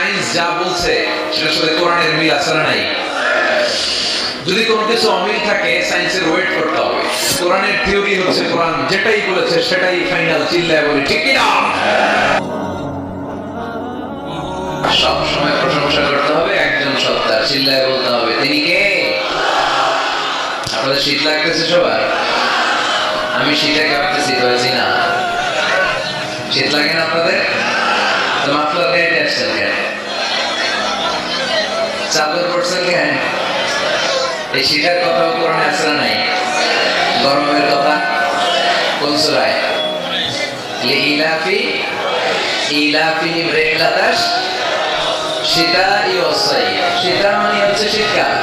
Science যা বলছে সেটার সাথে কোরআনের মিল আছে না নাই? যদি কোনো কিছু অমিল থাকে সায়েন্সের ওয়েট করতে হবে। কোরআনের থিওরি হচ্ছে কোরআন যেটাই বলেছে সেটাই ফাইনাল, চিল্লায় বলি ঠিক কি না? সব সময় প্রশংসা করতে হবে একজন সত্তার, চিল্লায় বলতে হবে তিনি কে? আপনাদের শীত লাগতেছে সবার? আমি শীতে কাঁপতেছি, হয়েছি না? শীত লাগে না আপনাদের? তো মাফলার গায়ে আসছেন কেন? চাদর পড়ছেন কেন? এই শীতের কথাও কোরআনে আছে না নাই? গরমের কথা কোন সূরায়? লিইলাফি ইলাফিহিম রিহলাতাশ শিতাই ওয়াস সাইফ। শীতা মানে হচ্ছে শীতকাল,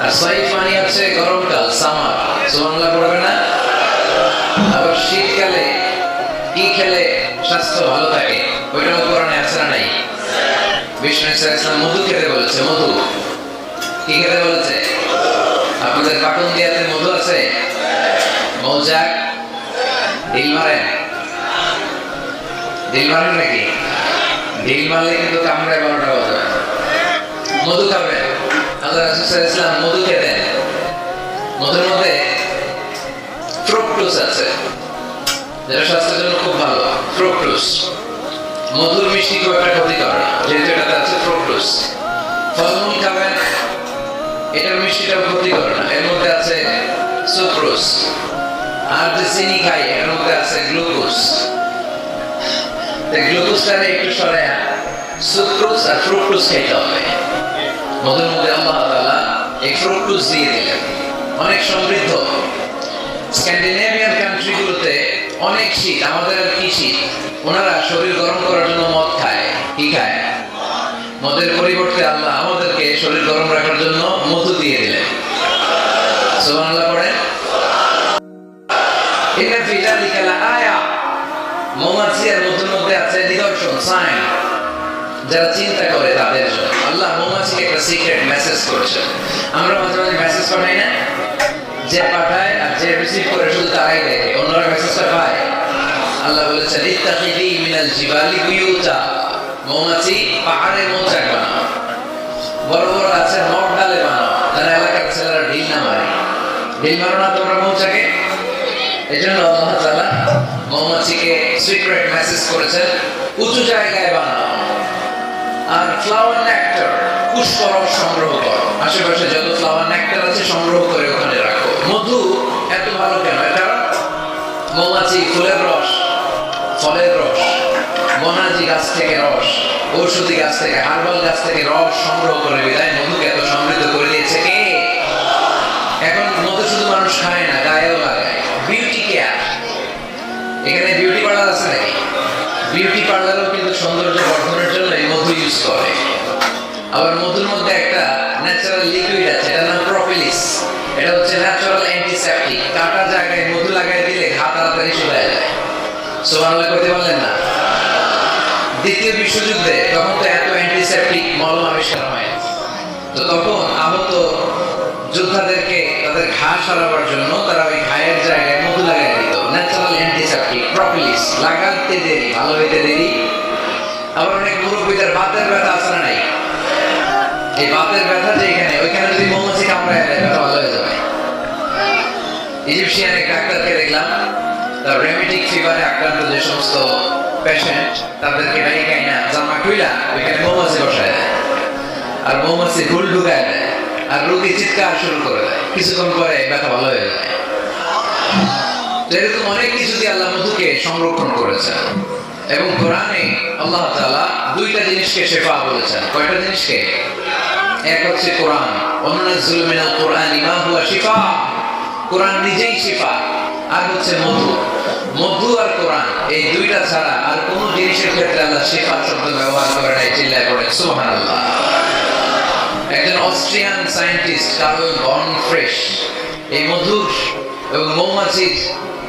আর সাইফ মানে হচ্ছে গরমকাল, সামার। সুবহানাল্লাহ পড়বে না? আবার শীতকালে কি খেলে স্বাস্থ্য ভালো থাকে ওইটাও কোরআনে আছে না নাই? বিষ্ণু ইসলাম মধু খেতে বলেছে। মধু কি খেতে বলেছে? আপনাদের পাটন দিয়াতে মধু আছে? মৌচাক ঢিল মারেন? ঢিল মারেন নাকি? ঢিল মারলে কিন্তু কামড়ায় 12টা বাজে। মধু খাবেন। আল্লাহ রাসূল সাল্লাল্লাহু আলাইহি ওয়াসাল্লাম মধু খেতেন। মধুর মধ্যে ফ্রুকটোজ আছে যেটা স্বাস্থ্যের জন্য খুব ভালো। ফ্রুকটোজ মধুর মিষ্টি খুব একটা ক্ষতি করে না, যেহেতু এটাতে আছে ফ্রুকটোজ। ফলমূল খাবেন, এটার মিষ্টিটাও ক্ষতি করে না, এর মধ্যে আছে সুক্রোজ। আর যে চিনি খাই এর মধ্যে আছে গ্লুকোজ। গ্লুকোজটারে একটু সরায় সুক্রোজ আর ফ্রুকটোজ খাইতে হবে। মধুর মধ্যে আল্লাহ তাআলা এই ফ্রুকটোজ দিয়ে দিলেন, অনেক সমৃদ্ধ। স্ক্যান্ডিনেভিয়ান কান্ট্রিগুলোতে অনেক শীত, আমাদের আর কি শীত? ওনারা শরীর গরম করার জন্য মদ খায়। কি খায়? মদের পরিবর্তে আল্লাহ আমাদেরকে শরীর গরম রাখার জন্য মধু দিয়ে দিলেন। সুবহানাল্লাহ পড়েন। ইন্না ফি যালিকা লাআয়া। মৌমাছি আর মধুর মধ্যে আছে নিদর্শন, সাইন, যারা চিন্তা করে তাদের জন্য। আল্লাহ মৌমাছিকে একটা সিক্রেট মেসেজ করেছেন। আমরা মাঝে মাঝে মেসেজ পাঠাই না? যে পাঠায় আর যে রিসিভ করে শুধু তারাই দেখে, অন্যরা মেসেজটা পায়। আল্লাহ বলেছেন ইত্তাখিযি মিনাল জিবালি বুয়ুতা। মৌমাছি পাহাড়ে মৌচাক বানাও, বড় বড় গাছের নট ডালে বানাও, যেন এলাকার ছেলেরা ঢিল না মারে। ঢিল মারো না তোমরা মৌচাকে। এই জন্য আল্লাহ তাআলা মৌমাছিকে সিক্রেট মেসেজ করেছেন উঁচু জায়গায় বানাও। আর ফ্লাওয়ার নেক্টার, পুষ্পরস সংগ্রহ করো, আশেপাশে যত ফ্লাওয়ার নেক্টার আছে সংগ্রহ করে ওখানে রাখো। মধু এত ভালো কেন? এটা মৌমাছি ফুলের রস, ফলের রস, বনাজি গাছ থেকে রস, ঔষধি গাছ থেকে, হার্বাল গাছ থেকে রস সংগ্রহ করে বিদায় মধুকে এত সমৃদ্ধ করে দিয়েছে কে? এখন মধু শুধু মানুষ খায় না, গায়েও লাগায়। বিউটি কেয়ার, এখানে বিউটি পার্লার আছে নাকি? বিউটি পার্লারও কিন্তু সৌন্দর্য বর্ধনের জন্য এই মধু ইউজ করে। আবার মধুর মধ্যে একটা ন্যাচারাল লিকুইড আছে, এটার নাম প্রোপোলিস। এটা হচ্ছে ন্যাচারাল অ্যান্টিসেপটিক। কাটা জায়গায় মধু লাগাই দিলে ঘা তাড়াতাড়ি শুকায় যায়। সুবহানাল্লাহ করতে পারলেন না? দ্বিতীয় বিশ্বযুদ্ধে তখন তো এত অ্যান্টিসেপটিক মলম আবিষ্কার হয়, তো তখন আহত যোদ্ধাদেরকে তাদের ঘা সারাবার জন্য তারা ওই ঘায়ের জায়গায় মধু লাগাই দিত। Natural antiseptic propolis. লাগাতে দেরি, ভালো হইতে দেরি। আবার অনেক মুরব্বীদের বাতের ব্যথা আছে না নাই? এই বাতের ব্যথা যে এখানে, ওইখানে যদি মৌমাছি কামড়ায় দেয় ব্যথা ভালো হয়ে যাবে। ইজিপশিয়ান এক ডাক্তারকে দেখলাম, তার রেমিটিক ফিভারে আক্রান্ত যে সমস্ত পেশেন্ট তাদেরকে ডাইকাই না জামা খুইলা ওইখানে মৌমাছি বসায় দেয়, আর মৌমাছি ঘুল ঢুকায় দেয়, আর রোগী চিৎকার শুরু করে দেয়। কিছুক্ষণ পরে ব্যথা ভালো হয়ে যায়। এরকম অনেক কিছু দিয়ে আল্লাহ মধুকে সংরক্ষণ করেছেন। এবং কোরআনে আল্লাহ তাআলা দুইটা জিনিসকে শিফা বলেছেন। কয়টা জিনিসকে? এক হচ্ছে কোরআন, ওয়ানুনাজ্জিলু মিনাল কোরআনি মা হুয়া শিফা। কোরআন নিজেই শিফা। আর হচ্ছে মধু। মধু আর কোরআন এই দুইটা ছাড়া আর কোন জিনিসের ক্ষেত্রে আল্লাহ শিফা শব্দ ব্যবহার করে নাই। চিল্লায় পড়ে সুবহানাল্লাহ। একজন Austrian scientist Karl von Frisch এই মধুর এবং মৌমাছির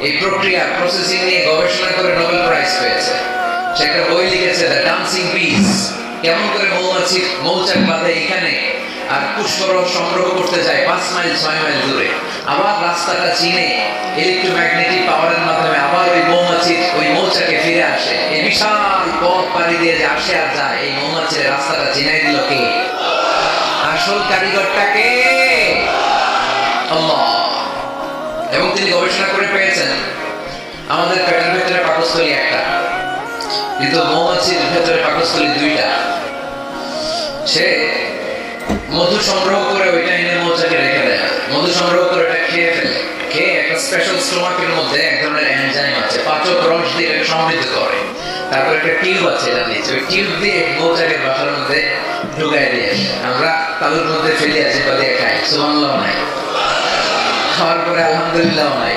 এই প্রক্রিয়া প্রসেসিং নিয়ে গবেষণা করে নোবেল প্রাইজ পেয়েছে। সে একটা বই লিখেছে দ্য ডান্সিং বিস। কেমন করে মৌমাছির মৌচাক বাঁধে এখানে, আর পুষ্পরস সংগ্রহ করতে যায় 5 মাইল 6 মাইল দূরে, আবার রাস্তাটা চিনে ইলেকট্রোম্যাগনেটিক পাওয়ারের মাধ্যমে আবার ওই মৌমাছির ওই মৌচাকে ফিরে আসে। এই বিশাল পথ পাড়ি দিয়ে যে আসে আর যায়, এই মৌমাছির রাস্তাটা চিনাই দিল কে? আসল কারিগরটা কে? আল্লাহ। এবং তিনি গবেষণা করে পেয়েছেন আমাদের পেটের ভেতরে পাকস্থলী একটা, কিন্তু মৌমাছির ভেতরে পাকস্থলী 2টা। সে মধু সংগ্রহ করে ওইটা এনে মৌচাকে রেখে দেয়, মধু সংগ্রহ করে ওটা খেয়ে ফেলে, খেয়ে একটা স্পেশাল স্টোমাকের মধ্যে এক ধরনের এনজাইম আছে, পাচক রস দিয়ে এটাকে সমৃদ্ধ করে। তারপর একটা টিউব আছে এটার নিচে, ওই টিউব দিয়ে মৌচাকের বাসার মধ্যে ঢুকাই দিয়ে আসে। আমরা তালুর মধ্যে ফেলে আসি বা দিয়ে খাই, সুবহানাল্লাহ নাই, খাওয়ার পরে আলহামদুলিল্লাহ নাই।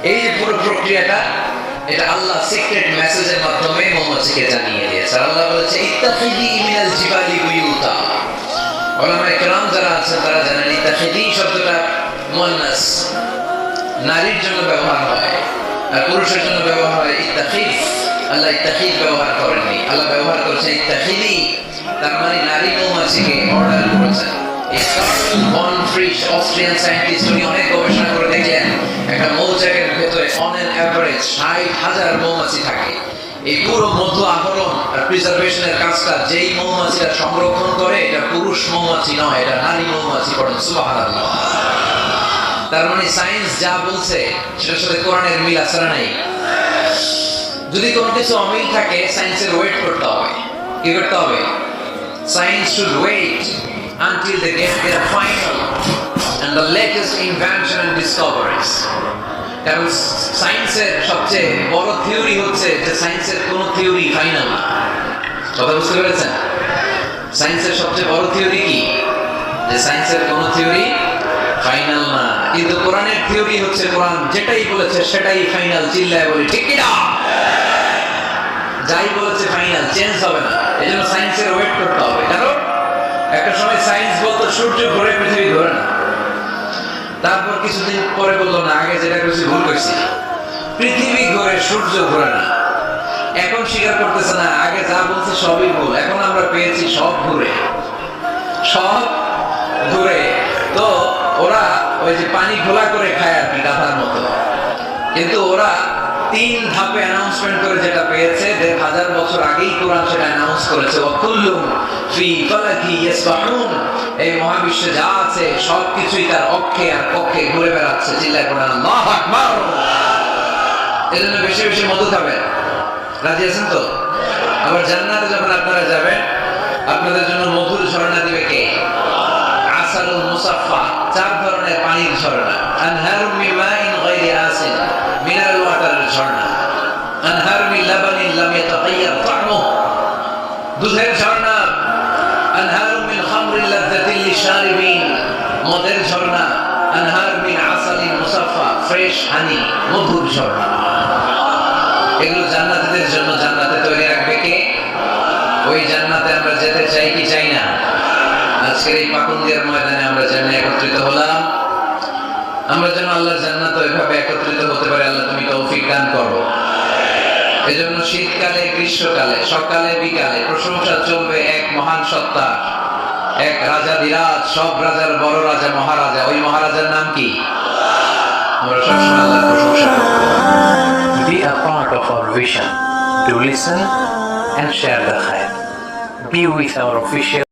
এই যে পুরো প্রক্রিয়াটা, এটা আল্লাহ সিক্রেট মেসেজের মাধ্যমে মৌমাছিকে জানিয়ে দিয়েছে। আল্লাহ বলেছে ইত্তাখিদি মিনাল জিবালি বুয়ুতা। উলামায়ে কেরাম যারা আছেন তারা জানেন ইত্তাখিদি শব্দটা মুয়ান্নাস, নারীর জন্য ব্যবহার হয়, আর পুরুষের জন্য ব্যবহার হয় ইত্তাখিদ। আল্লাহ ইত্তাখিদ ব্যবহার করেননি, আল্লাহ ব্যবহার করেছেন ইত্তাখিদি, তার মানে নারী মৌমাছিকে অর্ডার করেছেন। বন ফ্রিশ অস্ট্রিয়ান সায়েন্টিস্ট উনি অনেক গবেষণা করে দেখলেন একটা মৌচাকের ভেতরে অন এন এভারেজ 60,000 মৌমাছি থাকে। এই পুরো মধু আহরণ আর প্রিজার্ভেশনের কাজটা যেই মৌমাছিরা সংরক্ষণ করে, এটা পুরুষ মৌমাছি নয়, এটা নারী মৌমাছি। পড়েন সুবহানাল্লাহ। তার মানে সায়েন্স যা বলছে সেটার সাথে কোরআনের মিল আছে না নাই? যদি কোনো কিছু অমিল থাকে সায়েন্সের ওয়েট করতে হবে। কি করতে হবে? Science should wait until they get their final and the latest invention and discoveries. কারণ সায়েন্সের সবচেয়ে বড় থিওরি হচ্ছে যে সায়েন্সের কোনো থিওরি ফাইনাল না। কথা বুঝতে পেরেছেন? সায়েন্সের সবচেয়ে বড় থিওরি কি? যে সায়েন্সের কোনো থিওরি ফাইনাল না। কিন্তু কোরআনের থিওরি হচ্ছে কোরআন যেটাই বলেছে সেটাই ফাইনাল। চিল্লায় বলি ঠিক কি না? যাই বলেছে ফাইনাল, চেঞ্জ হবে না। এজন্য সায়েন্সের ওয়েট করতে হবে। কারণ একটা সময় সায়েন্স বলতো সূর্য ঘোরে, পৃথিবী ঘোরে না। তারপর কিছুদিন পরে বললো না, আগে যেটা করছি ভুল করছি, পৃথিবী ঘোরে সূর্য ঘোরে না। এখন স্বীকার করতেছে না, আগে যা বলছে সবই ভুল। এখন আমরা পেয়েছি সব ঘুরে, সব ঘুরে। তো ওরা ওই যে পানি ঘোলা করে খায় আর কি, গাধার মতো। কিন্তু ওরা 3 ধাপে অ্যানাউন্সমেন্ট করে যেটা পেয়েছে, 1000 বছর আগেই কোরআন সেটা অ্যানাউন্স করেছে। ওয়াকুল্লুম ফি ফালাকি ইয়াসবাহুন। এই মহাবিশ্বে যা আছে সবকিছুই তার অক্ষে আর কক্ষে ঘুরে বেড়াচ্ছে। চিল্লায় পড়েন আল্লাহু আকবার। এজন্য বেশি বেশি মধু খাবেন। রাজি আছেন তো? আবার জান্নাতে যখন আপনারা যাবেন, আপনাদের জন্য মধুর ঝর্ণা দিবে কে? আসালুল মুসাফফা, 4 ধরনের পানির ঝর্ণা। আনহারুম মিন মাইন গায়রি আসিন, মিনারেল ওয়াটারের ঝর্ণা। আনহার মিন লাবানিন লাম ইয়াতাগায়্যার তা'মুহু, দুধের ঝর্ণা। আনহার মিন খামরিন লাযযাতিন লিশারিবিন, মদের ঝর্ণা। আনহার মিন আসালিন মুসাফফা, ফ্রেশ হানি, মধুর ঝর্ণা। এগুলো জান্নাতীদের জন্য জান্নাতে তৈরি রাখবে কে? ওই জান্নাতে আমরা যেতে চাই কি চাই না? আজকের এই পাকুন্দিয়ার ময়দানে আমরা যেন একত্রিত হলাম, আমরা যেন আল্লাহর জান্নাতে ওইভাবে একত্রিত হতে পারি। আল্লাহ তুমি তৌফিক দান করো। এজন্য শীতকালে গ্রীষ্মকালে সকালে বিকালে প্রশংসা চলবে এক মহান সত্তা, এক রাজাধিরাজ, সব রাজার বড় রাজা, মহারাজা। ওই মহারাজার নাম কি? আমরা সবসময় আল্লাহর প্রশংসা করব। Be a part of our vision. Do listen and share the khair. Be with our official